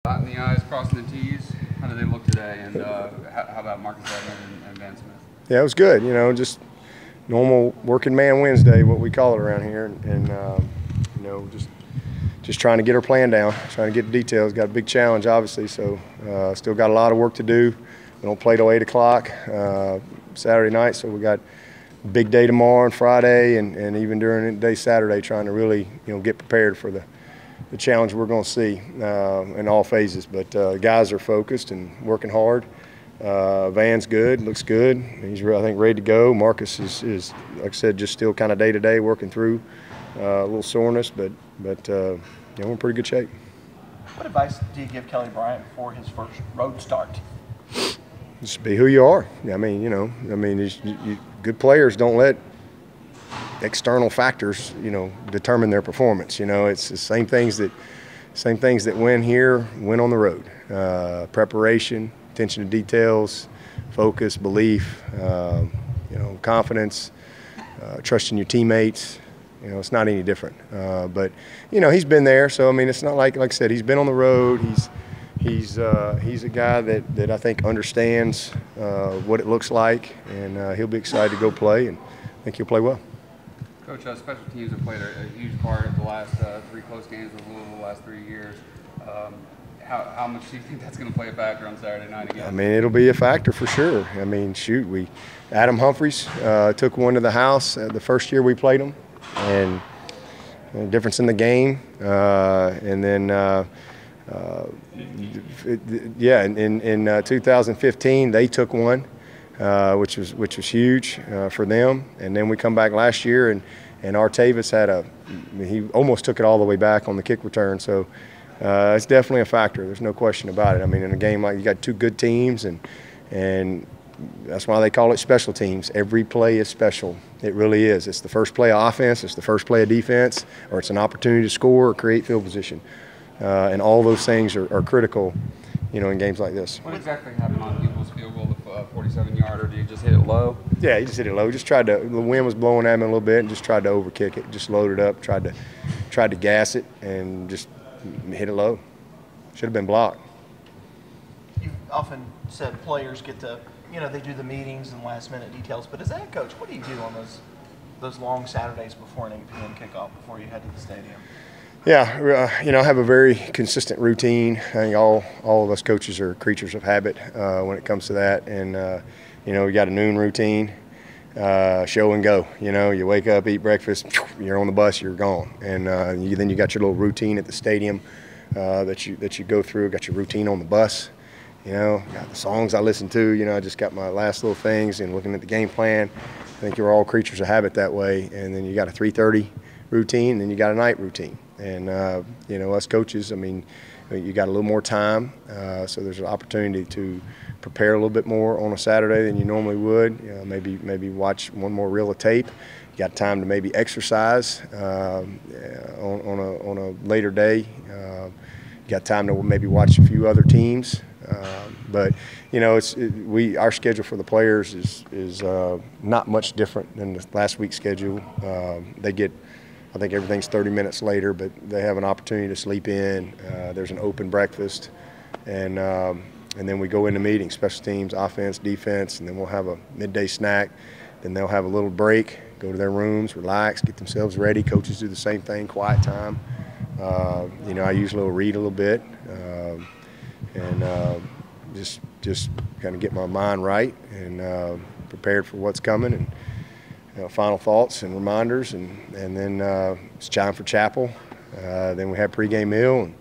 Dotting the I's, crossing the T's. How did they look today? And how about Marcus Edmond and Van Smith? Yeah, it was good. You know, just normal working man Wednesday, what we call it around here, and you know, just trying to get our plan down, trying to get the details. Got a big challenge, obviously, so still got a lot of work to do. We don't play till 8 o'clock Saturday night, so we got a big day tomorrow and Friday, and even during the day Saturday, trying to really get prepared for the challenge we're going to see in all phases. But guys are focused and working hard. Van's good, looks good. He's, I think, ready to go. Marcus is like I said, just still kind of day-to-day working through a little soreness, but we're in pretty good shape. What advice do you give Kelly Bryant for his first road start? Just be who you are. I mean, good players don't let external factors, determine their performance. It's the same things that win here, win on the road. Preparation, attention to details, focus, belief, confidence, trusting your teammates. It's not any different. But he's been there, so I mean, it's not like I said, he's been on the road. He's a guy that I think understands what it looks like, and he'll be excited to go play, and I think he'll play well. Coach, special teams have played a huge part of the last 3 close games with Louisville the last 3 years. How much do you think that's going to play a factor on Saturday night again? I mean, it'll be a factor for sure. I mean, shoot, Adam Humphreys took one to the house the first year we played him, and the difference in the game, and then in 2015 they took one, which was huge for them. And then we come back last year, and Artavis he almost took it all the way back on the kick return. So it's definitely a factor. There's no question about it. I mean, in a game like you got 2 good teams, and that's why they call it special teams. Every play is special. It really is. It's the first play of offense, it's the first play of defense, or it's an opportunity to score or create field position. And all those things are critical, in games like this. What exactly happened on Eagles' field goal, the 47-yarder? Did you just hit it low? Yeah, he just hit it low. Just the wind was blowing at him a little bit, and just tried to overkick it. Just loaded up, tried to gas it, and just hit it low. Should have been blocked. You've often said players get to, they do the meetings and last-minute details. But as a head coach, what do you do on those long Saturdays before an 8 p.m. kickoff, before you head to the stadium? Yeah, I have a very consistent routine. I think all of us coaches are creatures of habit when it comes to that. And, we got a noon routine, show and go. You wake up, eat breakfast, you're on the bus, you're gone. And then you got your little routine at the stadium that you go through, got your routine on the bus. Got the songs I listen to. I just got my last little things and looking at the game plan. I think you're all creatures of habit that way. And then you got a 3:30 routine, and then you got a night routine. And, us coaches, I mean, you got a little more time, so there's an opportunity to prepare a little bit more on a Saturday than you normally would. Maybe watch one more reel of tape. You got time to maybe exercise on a later day. You got time to maybe watch a few other teams. But our schedule for the players is not much different than the last week's schedule. I think everything's 30 minutes later, but they have an opportunity to sleep in. There's an open breakfast, and then we go into meetings, special teams, offense, defense, and then we'll have a midday snack. Then they'll have a little break, go to their rooms, relax, get themselves ready. Coaches do the same thing, quiet time. I usually read a little bit, and just kind of get my mind right and prepared for what's coming. And final thoughts and reminders, and then it's time for chapel. Then we have pregame meal and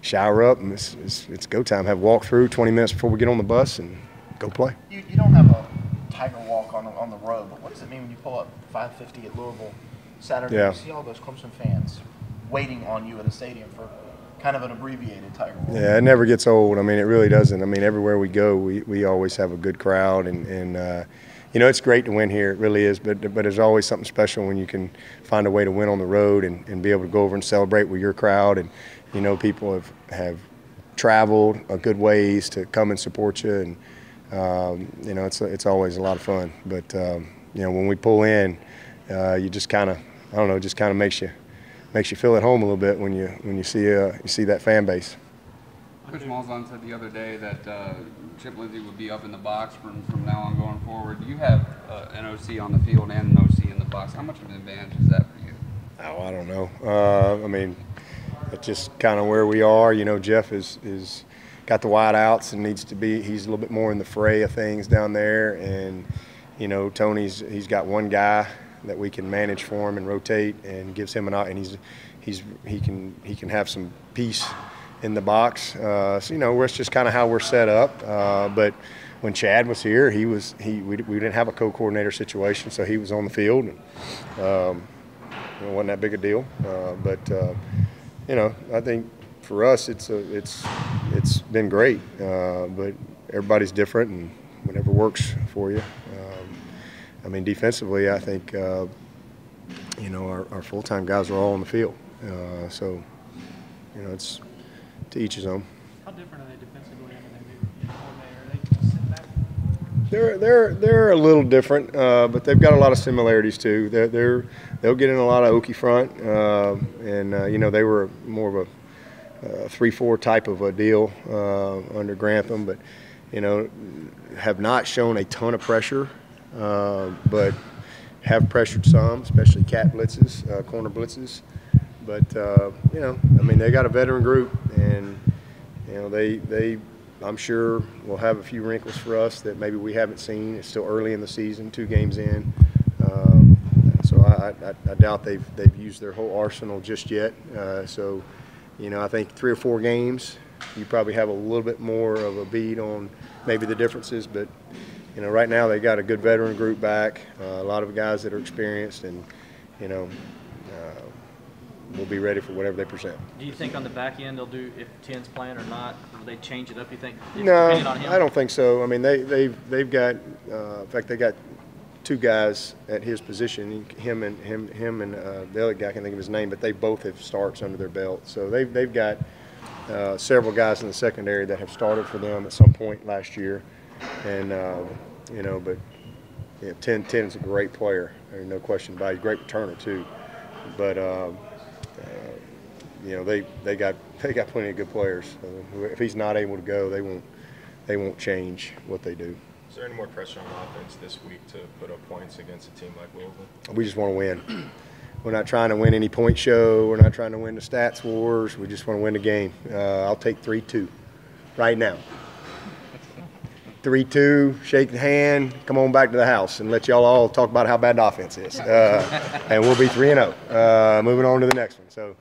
shower up, and it's go time. Have walk through 20 minutes before we get on the bus and go play. You don't have a Tiger walk on the road, but what does it mean when you pull up 550 at Louisville Saturday? Yeah. You see all those Clemson fans waiting on you at the stadium for kind of an abbreviated Tiger walk. Yeah, it never gets old. I mean, it really doesn't. I mean, everywhere we go, we always have a good crowd, and it's great to win here. It really is. But there's always something special when you can find a way to win on the road and be able to go over and celebrate with your crowd. And, people have traveled a good ways to come and support you. And, it's always a lot of fun. But, when we pull in, you just kind of, I don't know, just kind of makes you feel at home a little bit when you see that fan base. Coach Malzahn said the other day that Chip Lindsey would be up in the box from now on going forward. You have an OC on the field and an OC in the box. How much of an advantage is that for you? Oh, I don't know. I mean, it's just kind of where we are. You know, Jeff is got the wide outs and needs to be. He's a little bit more in the fray of things down there, and you know, he's got one guy that we can manage for him and rotate and gives him an out, and he can have some peace in the box. So you know, it's just kind of how we're set up. But when Chad was here, we didn't have a co-coordinator situation, so he was on the field, and it wasn't that big a deal. But you know, I think for us, it's been great. But everybody's different, and whatever works for you. I mean, defensively, I think you know, our full-time guys are all on the field. So you know, it's to each his own. How different are they defensively? I mean, are they just sit back? They're a little different, but they've got a lot of similarities too. They'll get in a lot of Okie front, and you know, they were more of a 3-4 type of a deal under Grantham, but you know, have not shown a ton of pressure, but have pressured some, especially cat blitzes, corner blitzes. But you know, I mean, they got a veteran group, and you know, they I'm sure will have a few wrinkles for us that maybe we haven't seen. It's still early in the season, 2 games in, so I doubt they've used their whole arsenal just yet. So you know, I think 3 or 4 games, you probably have a little bit more of a bead on maybe the differences. But you know, right now they got a good veteran group back, a lot of guys that are experienced, and you know. We'll be ready for whatever they present. Do you think on the back end they'll do, if 10's playing or not, will they change it up, you think? No, On him? I don't think so. I mean, they've got, in fact, they got 2 guys at his position, him and the other guy, I can't think of his name, but they both have starts under their belt. So they've got several guys in the secondary that have started for them at some point last year, and you know, but yeah, 10 is a great player. There's no question about it. He's a great returner too, but. You know, they got plenty of good players. So if he's not able to go, they won't change what they do. Is there any more pressure on offense this week to put up points against a team like Louisville? We just want to win. We're not trying to win any point show. We're not trying to win the stats wars. We just want to win the game. I'll take 3-2 right now. 3-2, shake the hand, come on back to the house, and let y'all all talk about how bad the offense is. And we'll be 3-0. Moving on to the next one. So,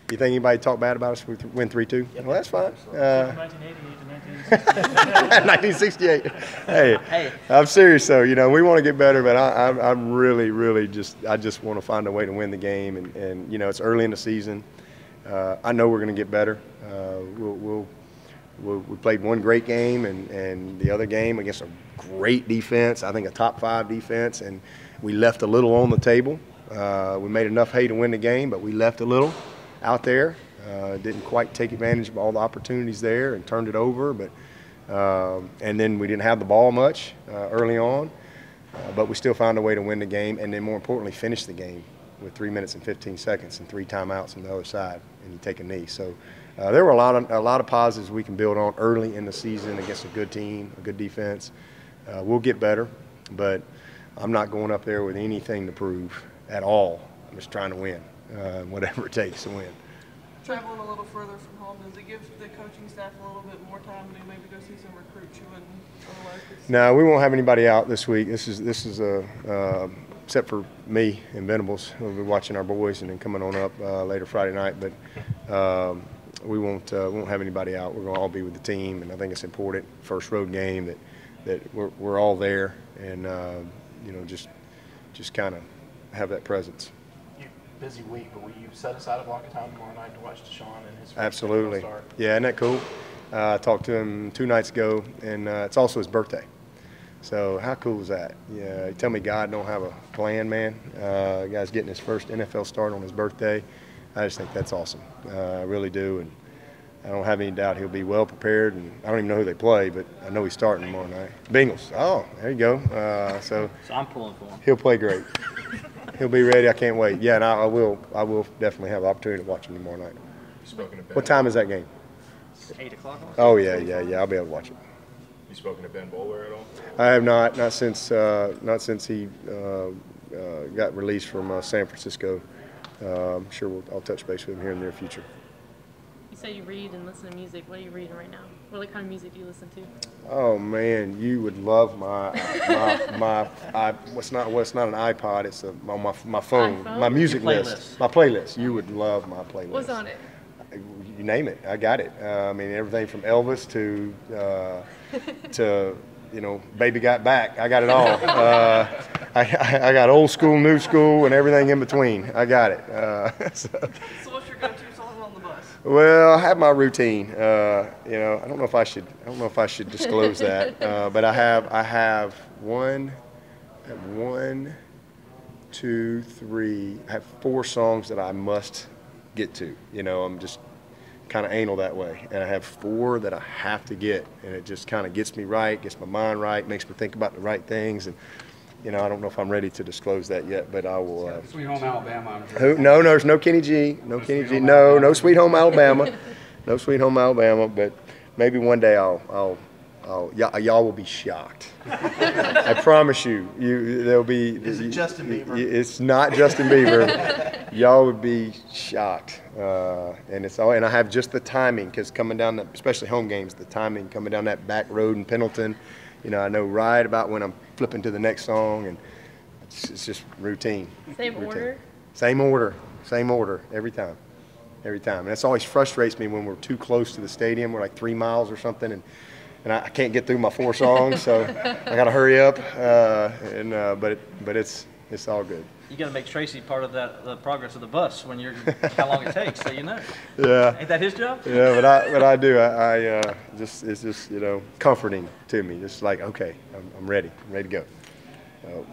you think anybody talk bad about us if we win 3-2? Well, that's fine. 1988 to 1968. 1968. Hey, I'm serious though. You know, we want to get better, but I'm really just want to find a way to win the game. And you know, it's early in the season. I know we're going to get better. We played one great game, and the other game against a great defense. I think a top 5 defense, and we left a little on the table. We made enough hay to win the game, but we left a little out there. Didn't quite take advantage of all the opportunities there and turned it over. But and then we didn't have the ball much early on, but we still found a way to win the game, and then more importantly, finish the game with 3 minutes and 15 seconds and 3 timeouts on the other side, and you take a knee. So there were a lot of positives we can build on early in the season against a good team, a good defense. We'll get better, but I'm not going up there with anything to prove at all. I'm just trying to win, whatever it takes to win. Traveling a little further from home, does it give the coaching staff a little bit more time to maybe go see some recruits you wouldn't otherwise get to see? No, we won't have anybody out this week. This is except for me and Venables. We'll be watching our boys and then coming on up later Friday night. But we won't have anybody out. We're going to all be with the team, and I think it's important. First road game that we're all there, and you know, just kind of have that presence. Busy week, but will you set aside a block of time tomorrow night to watch Deshaun and his first Absolutely. start? Yeah, isn't that cool? I talked to him 2 nights ago, and it's also his birthday. So how cool is that? Yeah, you tell me God don't have a plan, man. The guy's getting his first NFL start on his birthday. I just think that's awesome. I really do, and I don't have any doubt he'll be well prepared. And I don't even know who they play, but I know he's starting tomorrow night. Bengals. Oh, there you go. So I'm pulling for him. He'll play great. He'll be ready. I can't wait. Yeah, and I will definitely have the opportunity to watch him tomorrow night. Spoken of What time is that game? 8 o'clock on? Oh yeah, I'll be able to watch it. You spoken to Ben Boulware at all? I have not since he got released from San Francisco. I'm sure I'll touch base with him here in the near future. You say you read and listen to music. What are you reading right now? What kind of music do you listen to? Oh man, you would love my what's not an iPod. It's my phone, iPhone? my music Your list, my playlist. You would love my playlist. What's on it? You name it, I got it. I mean, everything from Elvis to Baby Got Back. I got it all. I got old school, new school, and everything in between. I got it. So what's your go-to song on the bus? Well, I have my routine. I don't know if I should disclose that, but I have one, two, three. I have 4 songs that I must get to. I'm just kind of anal that way, and I have 4 that I have to get, and it just kind of gets me right, gets my mind right, makes me think about the right things, and I don't know if I'm ready to disclose that yet, but I will. Sweet Home Alabama. I'm sure. No, there's no Kenny G, no Sweet Home Alabama, no Sweet Home Alabama, but maybe one day y'all will be shocked. I promise you, there'll be. Is it Justin Bieber? It's not Justin Bieber. Y'all would be shocked, and I have just the timing, because coming down especially home games, the timing coming down that back road in Pendleton, I know right about when I'm flipping to the next song, and it's just routine. Same order? Same order every time, and that's always frustrates me when we're too close to the stadium. We're like 3 miles or something, and I can't get through my 4 songs, so I got to hurry up, but it's all good. You got to make Tracy part of the progress of the bus when you're how long it takes, so you know. Yeah. Ain't that his job? Yeah, but I do. It's just comforting to me. Just like, okay, I'm ready. I'm ready to go.